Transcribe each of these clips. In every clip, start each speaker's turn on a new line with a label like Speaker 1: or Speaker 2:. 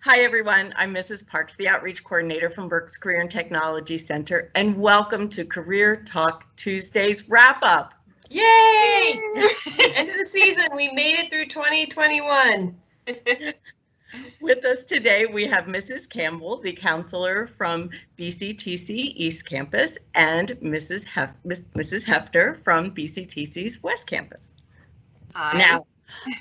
Speaker 1: Hi, everyone. I'm Mrs. Parks, the Outreach Coordinator from Berks Career and Technology Center, and welcome to Career Talk Tuesdays Wrap-Up.
Speaker 2: Yay! End of the season. We made it through 2021.
Speaker 1: With us today, we have Mrs. Campbell, the counselor from BCTC East Campus, and Mrs. Hefter from BCTC's West Campus.
Speaker 3: Hi.
Speaker 1: Now,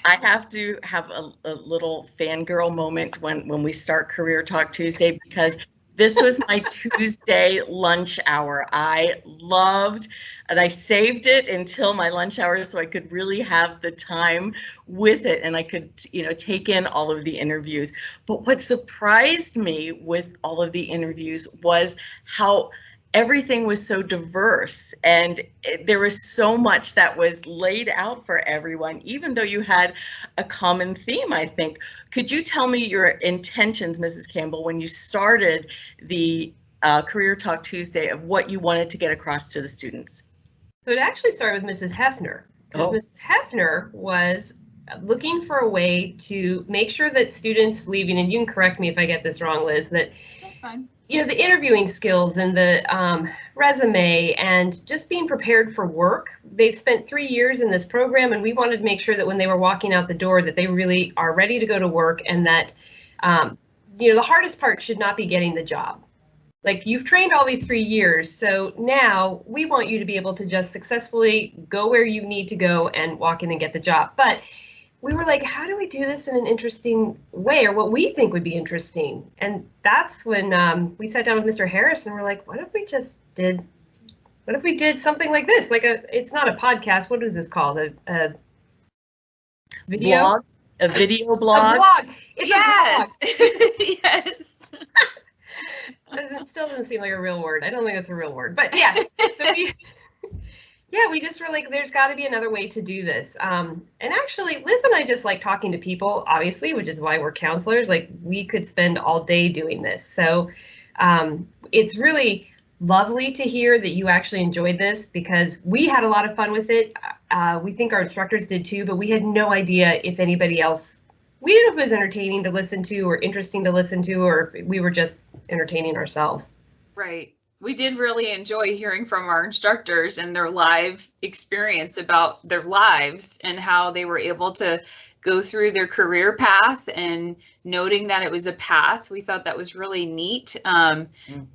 Speaker 1: I have to have a little fangirl moment when we start Career Talk Tuesday, because this was my Tuesday lunch hour. I loved, and I saved it until my lunch hour so I could really have the time with it and I could, take in all of the interviews. But what surprised me with all of the interviews was how everything was so diverse, and there was so much that was laid out for everyone, even though you had a common theme, I think. Could you tell me your intentions, Mrs. Campbell, when you started the Career Talk Tuesday, of what you wanted to get across to the students?
Speaker 2: So it actually started with Mrs. Hefner, because Mrs. Hefner was looking for a way to make sure that students leaving, and you can correct me if I get this wrong, Liz, that
Speaker 3: That's fine.
Speaker 2: The interviewing skills and the resume and just being prepared for work. They've spent 3 years in this program, and we wanted to make sure that when they were walking out the door that they really are ready to go to work, and that the hardest part should not be getting the job. Like, you've trained all these 3 years, so now we want you to be able to just successfully go where you need to go and walk in and get the job. But we were like, how do we do this in an interesting way, or what we think would be interesting? And that's when we sat down with Mr. Harris and we're like, what if we did something like this? Like it's not a podcast. What is this called? A video?
Speaker 1: Blog? A video blog?
Speaker 2: A blog. It's
Speaker 3: Yes.
Speaker 2: a blog.
Speaker 3: Yes.
Speaker 2: It still doesn't seem like a real word. I don't think it's a real word, but yes. So we just were like, there's got to be another way to do this. And actually, Liz and I just like talking to people, obviously, which is why we're counselors. Like, we could spend all day doing this. So it's really lovely to hear that you actually enjoyed this, because we had a lot of fun with it. We think our instructors did too, but we had no idea if anybody else, we didn't know if it was entertaining to listen to or interesting to listen to, or if we were just entertaining ourselves.
Speaker 3: Right. We did really enjoy hearing from our instructors and their live experience about their lives and how they were able to go through their career path, and noting that it was a path. We thought that was really neat. And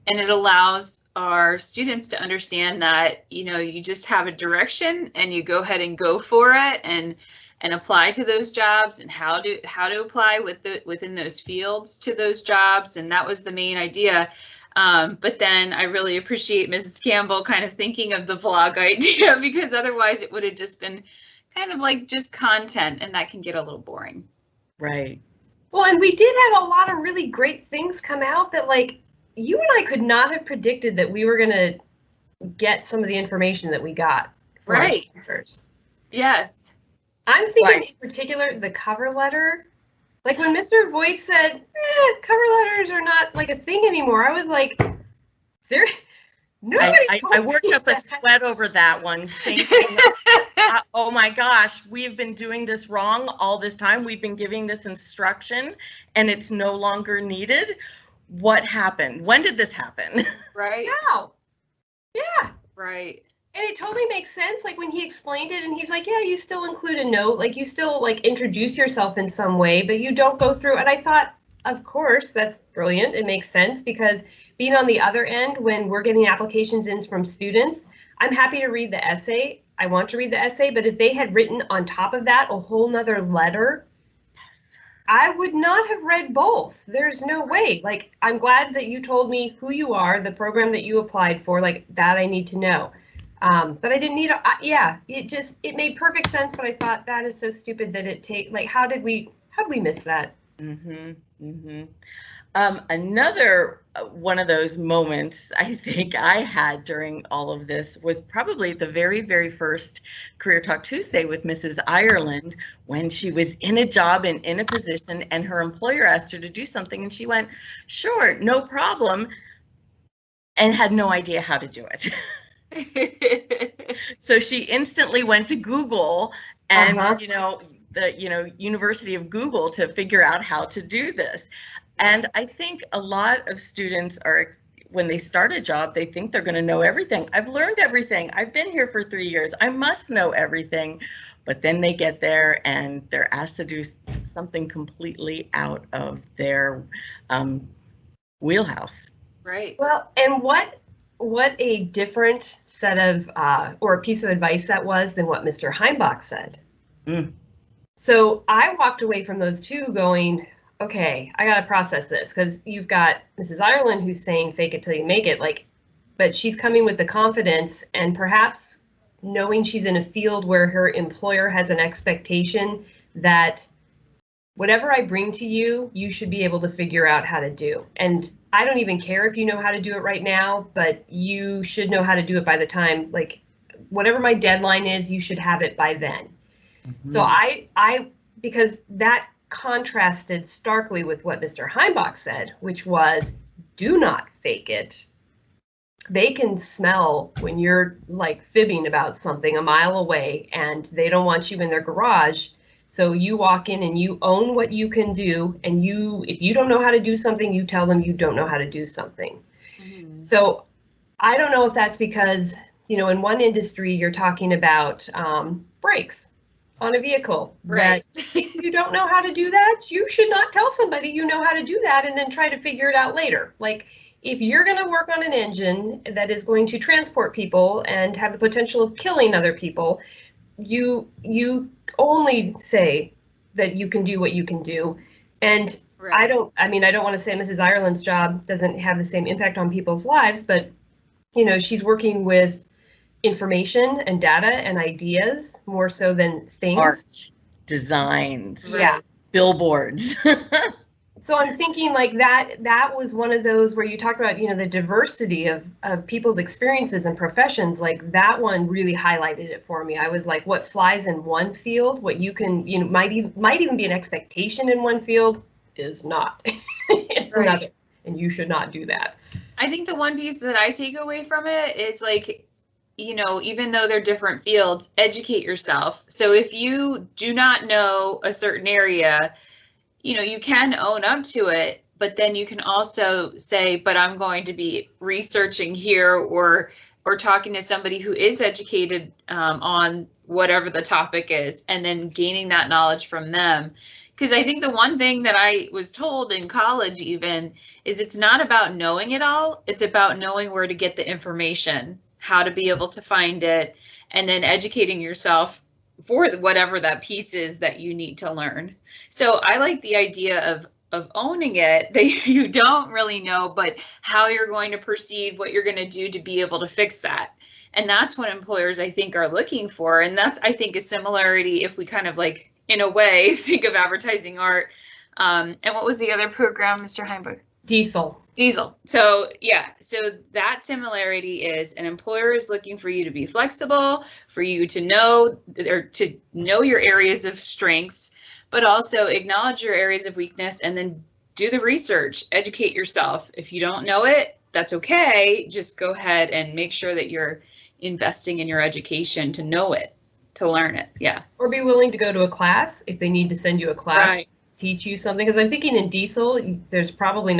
Speaker 3: it allows our students to understand that, you just have a direction and you go ahead and go for it and apply to those jobs, and how to apply within those fields to those jobs. And that was the main idea. But then I really appreciate Mrs. Campbell kind of thinking of the vlog idea, because otherwise it would have just been kind of like just content, and that can get a little boring.
Speaker 1: Right.
Speaker 2: Well, and we did have a lot of really great things come out that, like, you and I could not have predicted that we were going to get some of the information that we got.
Speaker 3: Right. Yes.
Speaker 2: I'm thinking in particular the cover letter. Like, when Mr. Voigt said, cover letters are not like a thing anymore, I was like, seriously?
Speaker 1: I worked up a sweat over that one, thinking, oh my gosh, we have been doing this wrong all this time. We've been giving this instruction and it's no longer needed. What happened? When did this happen?
Speaker 3: Right.
Speaker 2: Now. Yeah.
Speaker 3: Right.
Speaker 2: And it totally makes sense. Like, when he explained it, and he's like, yeah, you still include a note, like, you still like introduce yourself in some way, but you don't go through. And I thought, of course, that's brilliant. It makes sense, because being on the other end, when we're getting applications in from students, I'm happy to read the essay. I want to read the essay, but if they had written on top of that a whole nother letter, I would not have read both. There's no way. Like, I'm glad that you told me who you are, the program that you applied for, like, that I need to know. But I didn't need it made perfect sense, but I thought, that is so stupid that how did we miss that?
Speaker 1: Another one of those moments I think I had during all of this was probably the very, very first Career Talk Tuesday with Mrs. Ireland, when she was in a job and in a position, and her employer asked her to do something, and she went, sure, no problem, and had no idea how to do it. So she instantly went to Google and, the University of Google to figure out how to do this. And I think a lot of students are, when they start a job, they think they're going to know everything. I've learned everything. I've been here for 3 years. I must know everything. But then they get there and they're asked to do something completely out of their wheelhouse.
Speaker 2: Right. Well, and what a different set of or a piece of advice that was than what Mr. Heimbach said.
Speaker 1: Mm.
Speaker 2: So I walked away from those two going, okay, I got to process this, because you've got Mrs. Ireland who's saying fake it till you make it, like, but she's coming with the confidence and perhaps knowing she's in a field where her employer has an expectation that whatever I bring to you, you should be able to figure out how to do. And I don't even care if you know how to do it right now, but you should know how to do it by the time, like, whatever my deadline is, you should have it by then. Mm-hmm. So I because that contrasted starkly with what Mr. Heimbach said, which was, do not fake it. They can smell when you're like fibbing about something a mile away, and they don't want you in their garage. So you walk in and you own what you can do, and if you don't know how to do something, you tell them you don't know how to do something. Mm-hmm. So I don't know if that's because, in one industry you're talking about brakes on a vehicle, right? That if you don't know how to do that, you should not tell somebody you know how to do that and then try to figure it out later. Like, if you're going to work on an engine that is going to transport people and have the potential of killing other people, you only say that you can do what you can do. And right. I don't want to say Mrs. Ireland's job doesn't have the same impact on people's lives, but she's working with information and data and ideas more so than things.
Speaker 1: Art, designs,
Speaker 2: yeah,
Speaker 1: billboards.
Speaker 2: So I'm thinking like that was one of those where you talk about, the diversity of people's experiences and professions. Like, that one really highlighted it for me. I was like, what flies in one field, what you can, might even be an expectation in one field is not in another, and you should not do that.
Speaker 3: I think the one piece that I take away from it is like, even though they're different fields, educate yourself. So if you do not know a certain area, you can own up to it, but then you can also say, but I'm going to be researching here or talking to somebody who is educated on whatever the topic is, and then gaining that knowledge from them. Because I think the one thing that I was told in college even is it's not about knowing it all. It's about knowing where to get the information, how to be able to find it, and then educating yourself for whatever that piece is that you need to learn. So I like the idea of owning it, that you don't really know, but how you're going to proceed, what you're going to do to be able to fix that. And that's what employers, I think, are looking for. And that's, I think, a similarity if we kind of like, in a way, think of advertising art. And what was the other program, Mr. Heimbach?
Speaker 2: Diesel.
Speaker 3: So yeah, so that similarity is an employer is looking for you to be flexible, for you to know your areas of strengths, but also acknowledge your areas of weakness and then do the research, educate yourself. If you don't know it, that's okay. Just go ahead and make sure that you're investing in your education to know it, to learn it. Yeah.
Speaker 2: Or be willing to go to a class if they need to send you a class. Right. Teach you something, because I'm thinking in diesel there's probably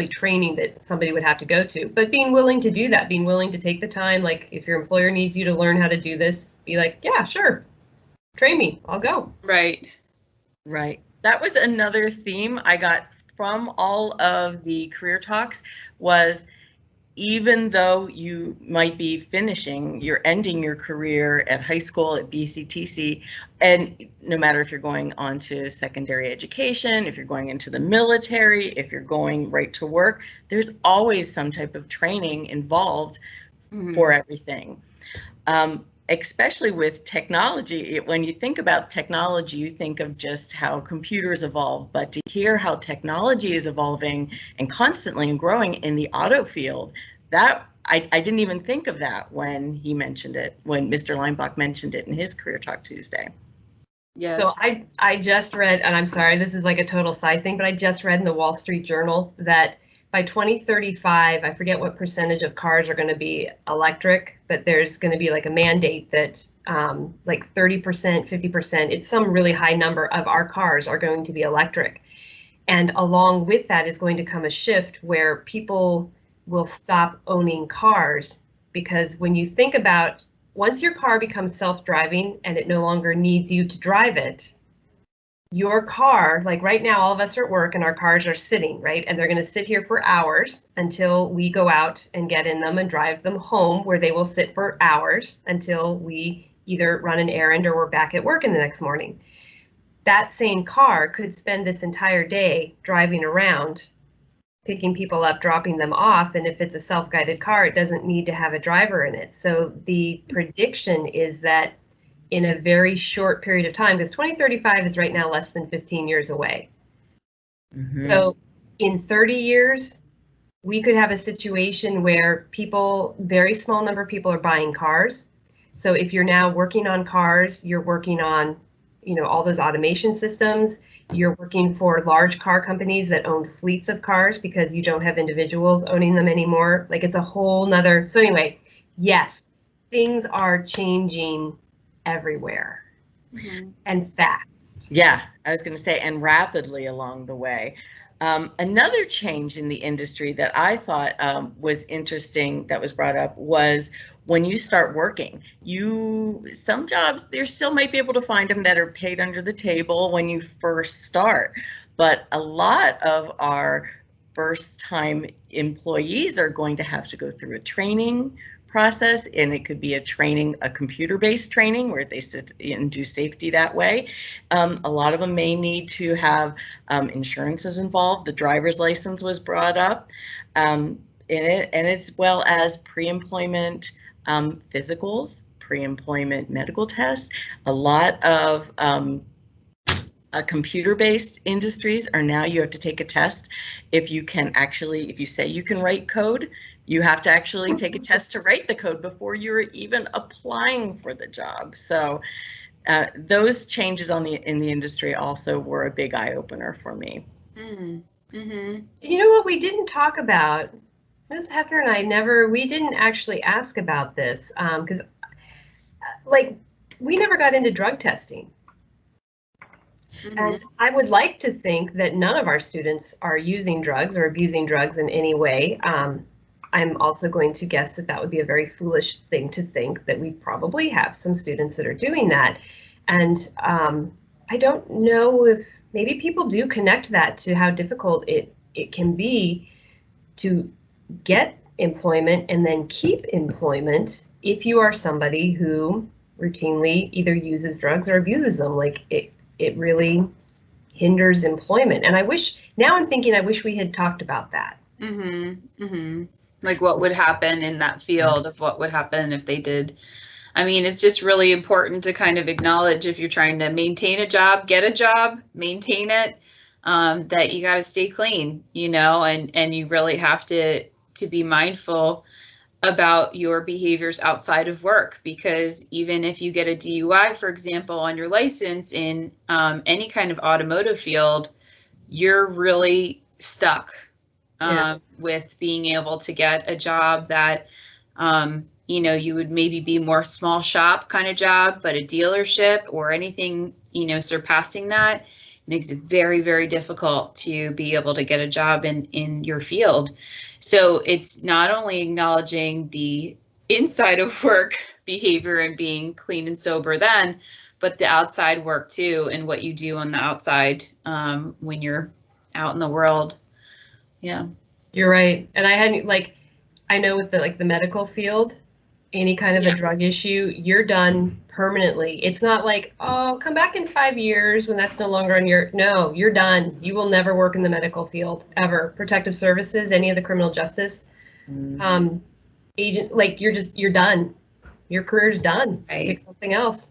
Speaker 2: training that somebody would have to go to, but being willing to do that, being willing to take the time, like if your employer needs you to learn how to do this, be like, yeah, sure, train me, I'll go.
Speaker 1: Right. That was another theme I got from all of the career talks, was even though you might be you're ending your career at high school, at BCTC, and no matter if you're going on to secondary education, if you're going into the military, if you're going right to work, there's always some type of training involved for everything. Especially with technology. When you think about technology, you think of just how computers evolve, but to hear how technology is evolving and constantly and growing in the auto field, that I didn't even think of that when he mentioned it, when Mr. Heimbach mentioned it in his Career Talk Tuesday.
Speaker 2: Yes. So I just read, and I'm sorry, this is like a total side thing, but I just read in the Wall Street Journal that by 2035, I forget what percentage of cars are going to be electric, but there's going to be like a mandate that like 30%, 50%, it's some really high number of our cars are going to be electric. And along with that is going to come a shift where people will stop owning cars, because when you think about, once your car becomes self-driving and it no longer needs you to drive it, your car, like right now, all of us are at work and our cars are sitting, right? And they're going to sit here for hours until we go out and get in them and drive them home, where they will sit for hours until we either run an errand or we're back at work in the next morning. That same car could spend this entire day driving around, picking people up, dropping them off. And if it's a self-guided car, it doesn't need to have a driver in it. So the prediction is that in a very short period of time, because 2035 is right now less than 15 years away. Mm-hmm. So in 30 years, we could have a situation where people, very small number of people are buying cars. So if you're now working on cars, you're working on, you know, all those automation systems, you're working for large car companies that own fleets of cars because you don't have individuals owning them anymore. Like, it's a whole nother, so anyway, yes, things are changing everywhere, mm-hmm. and fast.
Speaker 1: Yeah, I was going to say, and rapidly along the way. Another change in the industry that I thought was interesting that was brought up was when you start working, some jobs, there still might be able to find them that are paid under the table when you first start, but a lot of our first time employees are going to have to go through a training process, and it could be a computer-based training where they sit and do safety that way. A lot of them may need to have insurances involved. The driver's license was brought up in it, and as well as pre-employment physicals, pre-employment medical tests. A lot of computer-based industries are now, you have to take a test. If you say you can write code, you have to actually take a test to write the code before you're even applying for the job. So those changes in the industry also were a big eye opener for me.
Speaker 2: Mm-hmm. You know what we didn't talk about? Ms. Hefner and I we didn't actually ask about this because like, we never got into drug testing. Mm-hmm. And I would like to think that none of our students are using drugs or abusing drugs in any way. I'm also going to guess that would be a very foolish thing to think, that we probably have some students that are doing that. And I don't know if maybe people do connect that to how difficult it can be to get employment and then keep employment if you are somebody who routinely either uses drugs or abuses them. Like, it really hinders employment. And I wish we had talked about that.
Speaker 3: Mm-hmm. Mm-hmm. Like, what would happen in that field, of what would happen if they did. I mean, it's just really important to kind of acknowledge, if you're trying to maintain a job, get a job, maintain it, that you got to stay clean, you know, and you really have to be mindful about your behaviors outside of work, because even if you get a DUI, for example, on your license in any kind of automotive field, you're really stuck. With being able to get a job that, you know, you would maybe be more small shop kind of job, but a dealership or anything, you know, surpassing that makes it very, very difficult to be able to get a job in your field. So it's not only acknowledging the inside of work behavior and being clean and sober then, but the outside work too, and what you do on the outside when you're out in the world. Yeah,
Speaker 2: you're right. And I know with the medical field, any kind of a drug issue, you're done permanently. It's not like, oh, come back in 5 years when that's no longer on no, you're done. You will never work in the medical field ever. Protective services, any of the criminal justice agents, like, you're done. Your career's done. Right. Pick something else.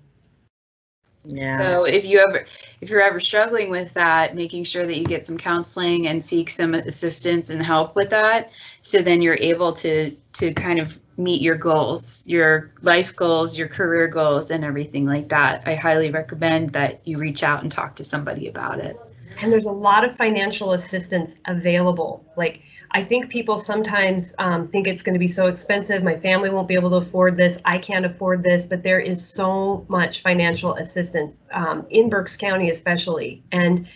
Speaker 3: Yeah. So if you're ever struggling with that, making sure that you get some counseling and seek some assistance and help with that, so then you're able to kind of meet your goals, your life goals, your career goals, and everything like that. I highly recommend that you reach out and talk to somebody about it.
Speaker 2: And there's a lot of financial assistance available. Like, I think people sometimes think it's going to be so expensive. My family won't be able to afford this. I can't afford this. But there is so much financial assistance in Berks County, especially. And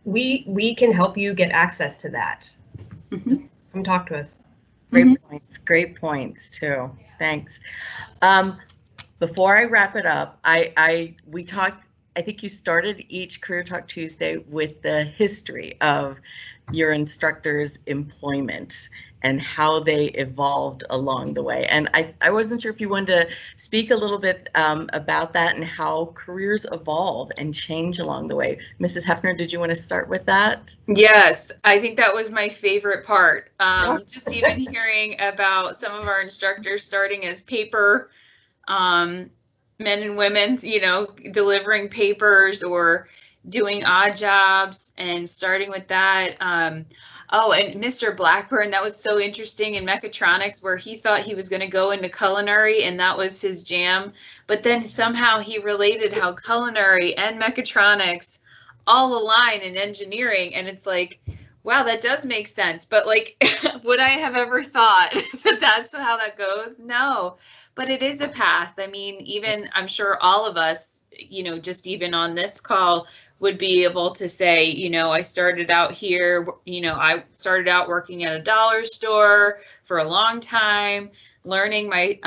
Speaker 2: we can help you get access to that. Just come talk to us.
Speaker 1: Great points too. Thanks. Before I wrap it up, we talked, I think you started each Career Talk Tuesday with the history of your instructors' employment and how they evolved along the way. And I wasn't sure if you wanted to speak a little bit about that and how careers evolve and change along the way. Mrs. Hefner, did you want to start with that?
Speaker 3: Yes, I think that was my favorite part. Just even hearing about some of our instructors starting as paper men and women, you know, delivering papers or doing odd jobs and starting with that. Oh, and Mr. Blackburn, that was so interesting in mechatronics, where he thought he was going to go into culinary and that was his jam. But then somehow he related how culinary and mechatronics all align in engineering. And it's like, wow, that does make sense. But like, would I have ever thought that that's how that goes? No, but it is a path. I mean, even I'm sure all of us, you know, just even on this call, would be able to say, you know, I started out here, you know, I started out working at a dollar store for a long time, learning my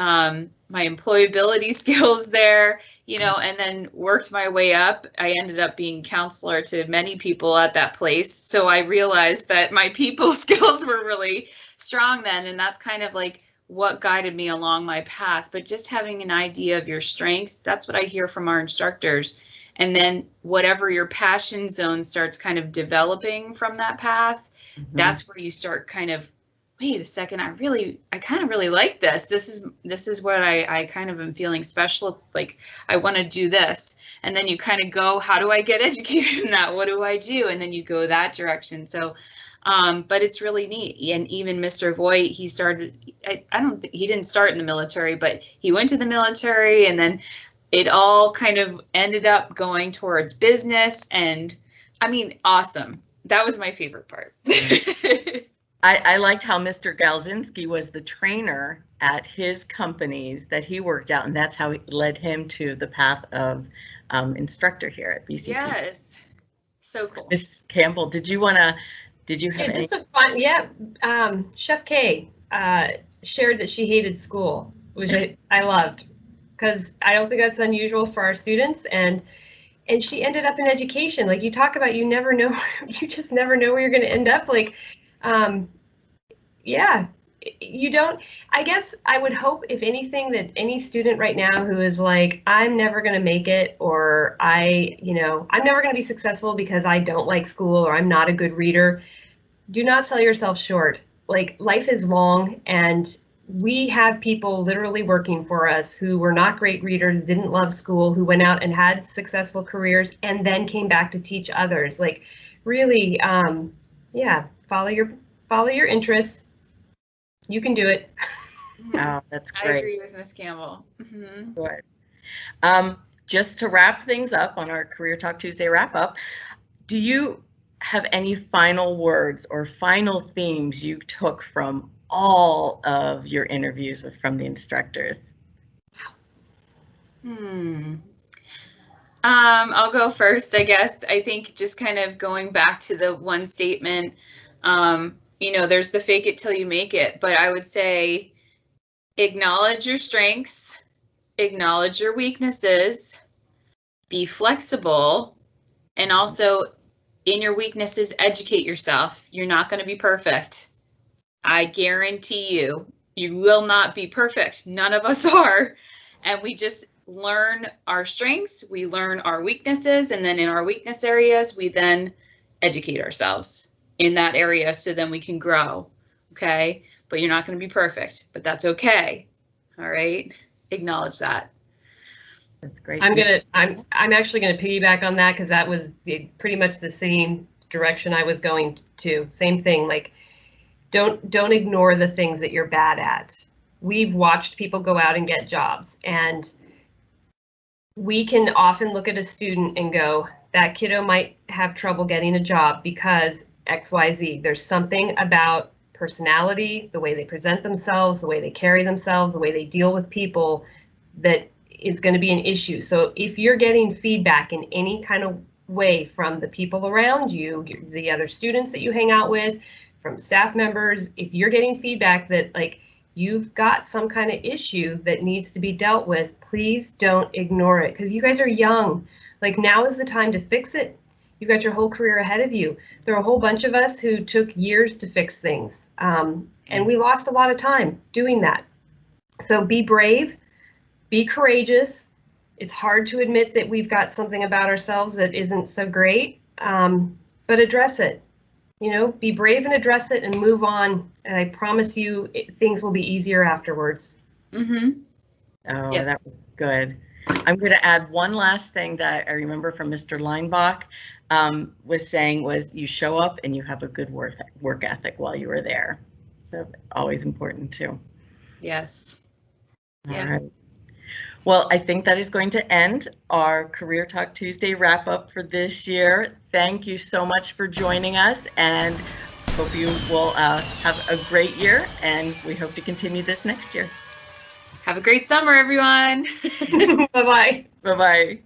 Speaker 3: my employability skills there, you know, and then worked my way up. I ended up being counselor to many people at that place. So I realized that my people skills were really strong then. And that's kind of like what guided me along my path. But just having an idea of your strengths, that's what I hear from our instructors. And then whatever your passion zone starts kind of developing from that path, that's where you start kind of, wait a second, I kind of really like this. This is what I kind of am feeling special. Like I want to do this. And then you kind of go, how do I get educated in that? What do I do? And then you go that direction. So, but it's really neat. And even Mr. Voigt, he started, he didn't start in the military, but he went to the military, and then it all kind of ended up going towards business. And I mean, awesome. That was my favorite part.
Speaker 1: I liked how Mr. Galzinski was the trainer at his companies that he worked out, and that's how it led him to the path of instructor here at BCTC.
Speaker 3: Yes, so cool.
Speaker 1: Ms. Campbell, did you have
Speaker 2: It's
Speaker 1: any?
Speaker 2: just a fun, Chef Kay shared that she hated school, which I loved, because I don't think that's unusual for our students. And she ended up in education. Like you talk about, you never know, you just never know where you're going to end up. Like, yeah, you don't, I guess I would hope, if anything, that any student right now who is like, I'm never going to make it, or I'm never going to be successful because I don't like school, or I'm not a good reader, do not sell yourself short. Like, life is long, and we have people literally working for us who were not great readers, didn't love school, who went out and had successful careers and then came back to teach others. Like, really, yeah, follow your interests. You can do it.
Speaker 1: Oh, that's great.
Speaker 3: I agree with Ms. Campbell. Mm-hmm.
Speaker 1: Good. Just to wrap things up on our Career Talk Tuesday wrap up, do you have any final words or final themes you took from all of your interviews from the instructors?
Speaker 3: I'll go first, I guess. I think just kind of going back to the one statement, there's the fake it till you make it, but I would say acknowledge your strengths, acknowledge your weaknesses, be flexible, and also in your weaknesses, educate yourself. You're not going to be perfect. I guarantee you, you will not be perfect. None of us are. And we just learn our strengths, we learn our weaknesses, and then in our weakness areas, we then educate ourselves in that area so then we can grow. Okay? But you're not going to be perfect, but that's okay. All right? Acknowledge that.
Speaker 1: That's great.
Speaker 2: I'm actually gonna piggyback on that, because that was pretty much the same direction I was going to. Same thing, like don't ignore the things that you're bad at. We've watched people go out and get jobs, and we can often look at a student and go, that kiddo might have trouble getting a job because XYZ. There's something about personality, the way they present themselves, the way they carry themselves, the way they deal with people, that is going to be an issue. So if you're getting feedback in any kind of way from the people around you, the other students that you hang out with, from staff members. If you're getting feedback that like you've got some kind of issue that needs to be dealt with, please don't ignore it, because you guys are young. Like, now is the time to fix it. You've got your whole career ahead of you. There are a whole bunch of us who took years to fix things, and we lost a lot of time doing that. So be brave, be courageous. It's hard to admit that we've got something about ourselves that isn't so great, but address it. You know, be brave and address it and move on. And I promise you, things will be easier afterwards.
Speaker 3: Mm-hmm.
Speaker 1: Oh,
Speaker 3: Yes.
Speaker 1: that was good. I'm going to add one last thing that I remember from Mr. Leinbach was saying was you show up and you have a good work ethic while you were there. So always important too.
Speaker 3: Yes.
Speaker 1: All
Speaker 3: Yes.
Speaker 1: right. Well, I think that is going to end our Career Talk Tuesday wrap up for this year. Thank you so much for joining us, and hope you will have a great year, and we hope to continue this next year.
Speaker 3: Have a great summer, everyone.
Speaker 2: Bye-bye.
Speaker 1: Bye-bye.